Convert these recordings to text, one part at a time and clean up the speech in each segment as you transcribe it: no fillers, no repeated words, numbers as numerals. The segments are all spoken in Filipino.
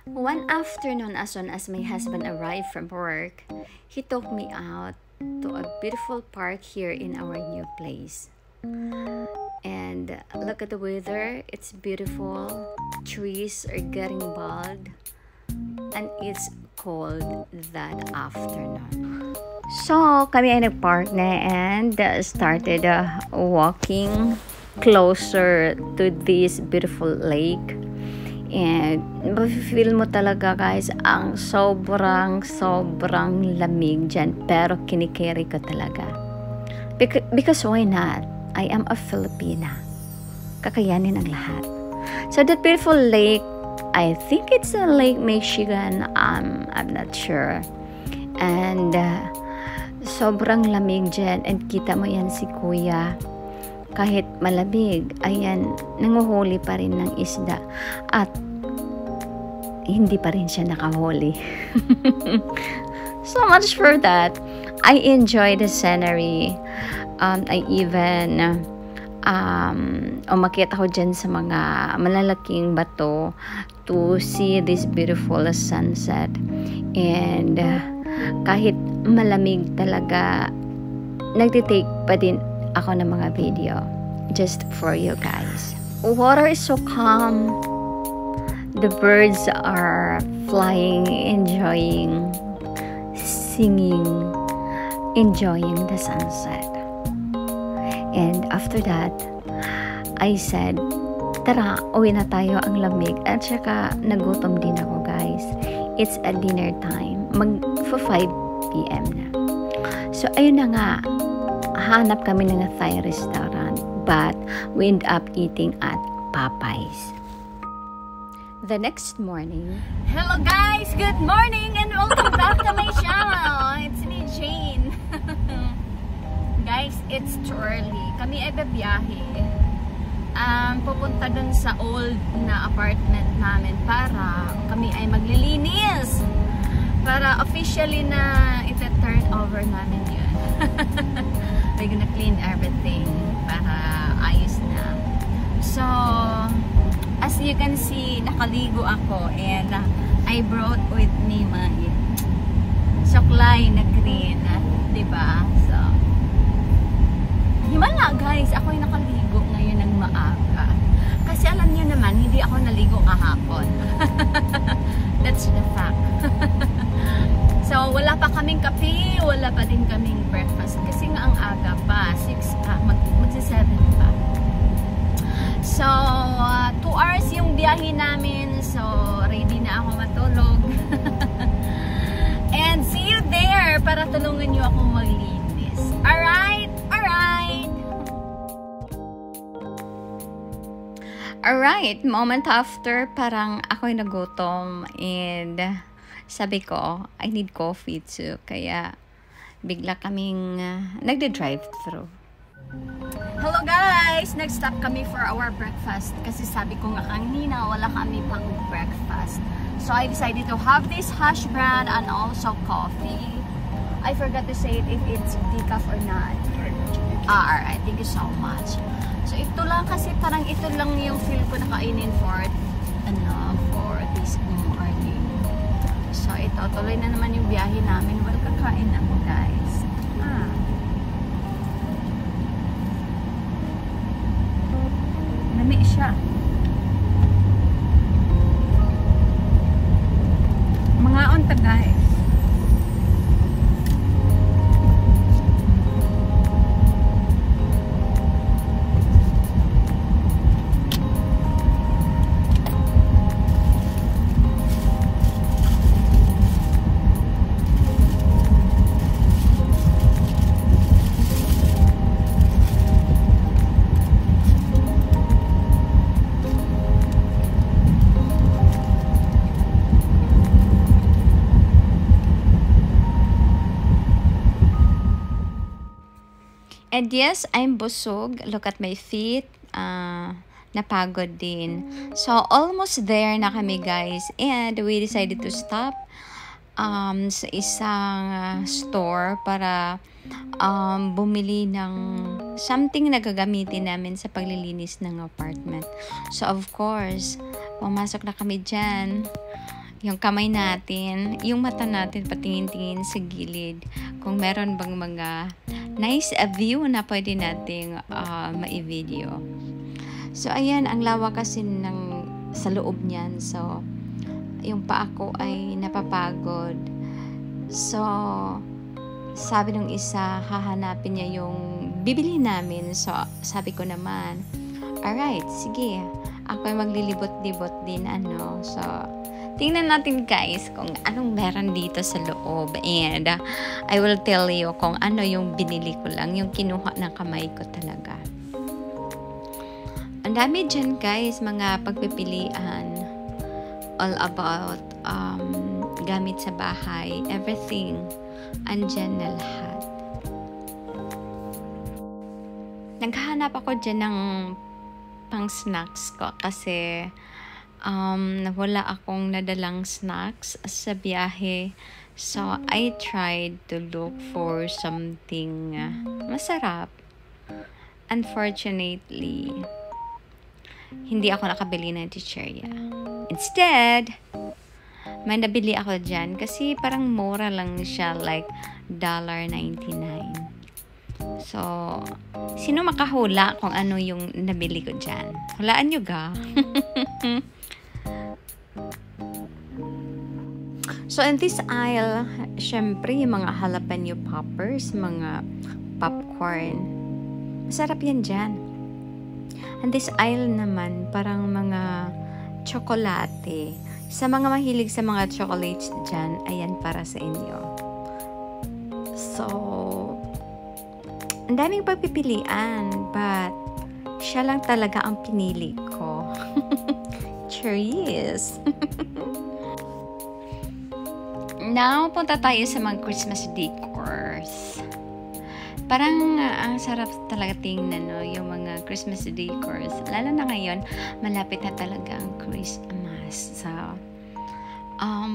One afternoon, as soon as my husband arrived from work, he took me out to a beautiful park here in our new place. And look at the weather, it's beautiful. Trees are getting bald, and it's cold that afternoon. So, kami ay nag-park na and started walking closer to this beautiful lake. And mafe-feel mo talaga guys ang sobrang lamig dyan, pero kinikerry ko talaga because why not? I am a Filipina, kakayanin ang lahat. So that beautiful lake, I think it's a Lake Michigan, I'm not sure. And sobrang lamig dyan, and kita mo yan si kuya, kahit malamig, ayan, nanguhuli pa rin ng isda at hindi pa rin siya nakahuli. So much for that. I enjoy the scenery. I even umakyat ako dyan sa mga malalaking bato to see this beautiful sunset. And kahit malamig talaga, nagtitake pa din ako ng mga video just for you guys. Water is so calm. The birds are flying, enjoying, singing, enjoying the sunset. And after that, I said, tara, uwi na tayo, ang lamig. At saka, nagutom din ako guys. It's a dinner time. Mag-5 p.m. na. So, ayun na nga. Hanap kami ng Thai restaurant, but we end up eating at Popeyes. The next morning, hello guys, good morning and welcome back to my channel. It's me, Jane. Guys, it's too early. Kami ay babiyahe. Pupunta dun sa old na apartment namin para kami ay maglilinis. Para officially na ita-turn over namin yun. We're gonna clean everything para ayos na. So, as you can see, nakaligo ako and I brought with me my suklay na green, diba? So, himala guys, ako yung nakaligo ngayon ng maaga. Kasi alam niyo naman, hindi ako naligo kahapon. That's the fact. So, wala pa kaming kape, wala pa din kaming breakfast. Kasi nga ang aga pa, 6 pa, magsi-7 pa. So, 2 hours yung biyahe namin. So, ready na ako matulog. And see you there para tulungan nyo akong maglinis. Alright? Alright! alright, moment after, parang ako'y nagutom and sabi ko, I need coffee too. Kaya, bigla kaming nagde-drive-thru. Hello guys! Nag-stop kami for our breakfast. Kasi sabi ko nga kanina, wala kami pang breakfast. So, I decided to have this hash brown and also coffee. I forgot to say it if it's decaf or not. Alright, thank you so much. So, ito lang kasi parang ito lang yung feel ko na kainin for this morning. So, ito, tuloy na naman yung biyahe namin. Well, kakain ako, guys. Lami siya. Mga onta, guys. And yes, I'm busog. Look at my feet. Napagod din. So, almost there na kami, guys. And we decided to stop sa isang store para bumili ng something na gagamitin namin sa paglilinis ng apartment. So, of course, Pumasok na kami dyan. Yung kamay natin, yung mata natin, patingin-tingin sa gilid. Kung meron bang mga nice view na pwede nating ma-video. So, ayan, ang lawak kasi sa loob niyan. So, yung paa ko ay napapagod. So, sabi nung isa, hahanapin niya yung bibili namin. So, sabi ko naman, alright, sige. Ako ay maglilibot-libot din, So, tingnan natin guys kung anong meron dito sa loob. And I will tell you kung ano yung binili ko lang. Yung kinuha ng kamay ko talaga. Ang dami dyan guys, mga pagpipilian. All about gamit sa bahay. Everything. Andyan na lahat. Naghahanap ako dyan ng pang snacks ko kasi wala akong nadalang snacks sa biyahe. So, I tried to look for something masarap. Unfortunately, hindi ako nakabili ng chicheria. Instead, may nabili ako dyan kasi parang mura lang siya, like $1.99. So, sino makahula kung ano yung nabili ko dyan? Hulaan nyo ga? So, in this aisle, syempre, yung mga jalapeno poppers, mga popcorn. Masarap yan dyan. And this aisle naman, parang mga tsokolate. Sa mga mahilig sa mga chocolates dyan, ayan para sa inyo. So, ang daming pagpipilian, but siya lang talaga ang pinili ko. Cheers! Now, punta tayo sa mga Christmas decors. Parang ang sarap talaga tingnan, no? Yung mga Christmas decors. Lalo na ngayon, malapit na talaga ang Christmas. So,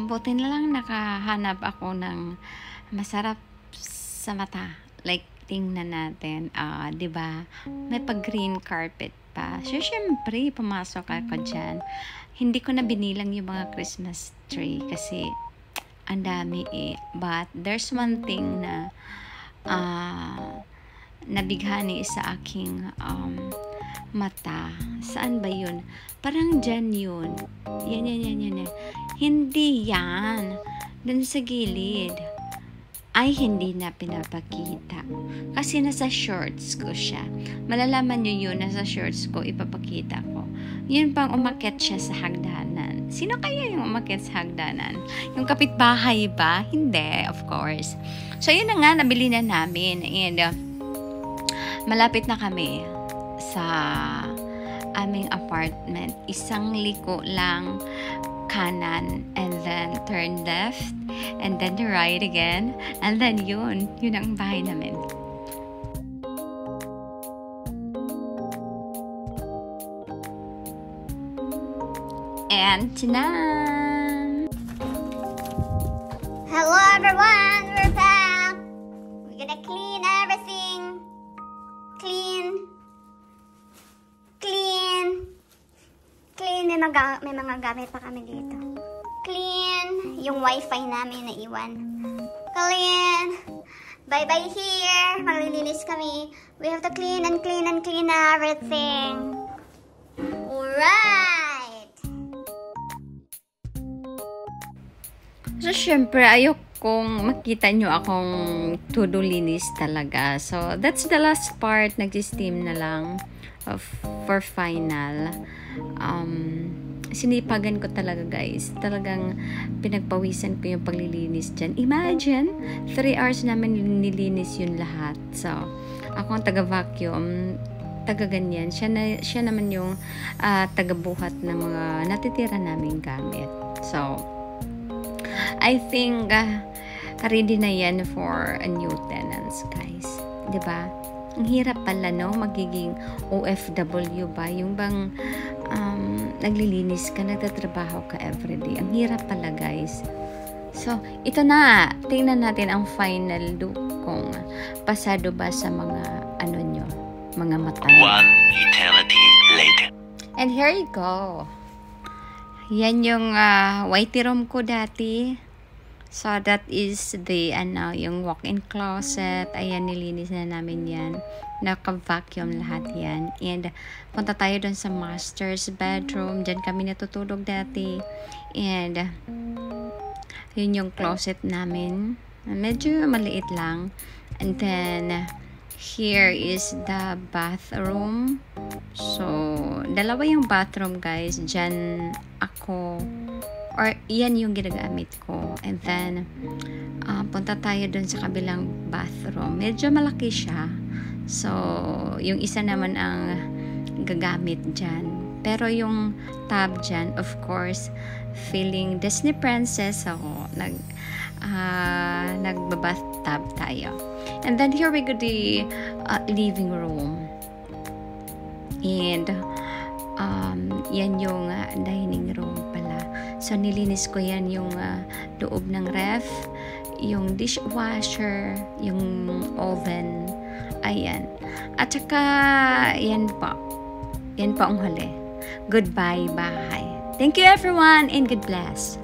buti na lang nakahanap ako ng masarap sa mata. Like, tingnan natin, diba? May pag-green carpet pa. So, syempre, pumasok ako dyan. Hindi ko na binilang yung mga Christmas tree kasi ang dami eh. But there's one thing na nabighani sa aking mata. Saan ba yun? Parang dyan yun. Yan. Hindi yan. Dun sa gilid. Ay, hindi na pinapakita. Kasi nasa shorts ko siya. Malalaman nyo yun, nasa shorts ko, ipapakita ko. Yun pang umakyat siya sa hagdanan. Sino kaya yung umakyat sa hagdanan? Yung kapitbahay ba? Hindi, of course. So, yun na nga, nabili na namin. And, malapit na kami sa aming apartment. Isang liko lang kanan, and then turn left, and then right again, and then yun ang bahay namin. And tanan! Hello everyone, we're back. We're gonna clean everything. May mga gamit pa kami dito. Clean. Yung wifi namin na iwan. Clean. Bye-bye here. Maglilinis kami. We have to clean everything. Alright. So, syempre, ayokong makita nyo akong to-do linis talaga. So, that's the last part. Nag-steam na lang for final. Sinipagan ko talaga guys. Talagang pinagpawisan ko yung paglilinis dyan. Imagine, 3 hours namin nilinis yun lahat. So, ako ang taga-vacuum, taga-ganyan. Siya naman yung taga-buhat ng mga natitira naming gamit. So, I think ready na yan for a new tenants, guys. 'Di ba? Ang hirap pala, no? Magiging OFW ba? Yung bang naglilinis ka, nagtatrabaho ka everyday. Ang hirap pala, guys. So, ito na. Tingnan natin ang final look kung pasado ba sa mga mga mata. One eternity later. And here you go. Yan yung whitey room ko dati. So, that is the, yung walk-in closet. Ayan, nilinis na namin yan. Naka-vacuum lahat yan. And, punta tayo dun sa master's bedroom. Diyan kami natutulog dati. And, yun yung closet namin. Medyo maliit lang. And then, here is the bathroom. So, dalawa yung bathroom, guys. Diyan ako, or yan yung ginagamit ko. And then, punta tayo dun sa kabilang bathroom. Medyo malaki siya. So, yung isa naman ang gagamit dyan. Pero yung tub dyan, of course, feeling Disney princess ako. Nagbabathtub tayo. And then here we go the living room. And yan yung dining room pala. So nilinis ko yan yung loob ng ref, yung dishwasher, yung oven. Ayan. At saka yan pa ang huli. Goodbye, bahay. Thank you everyone and God bless.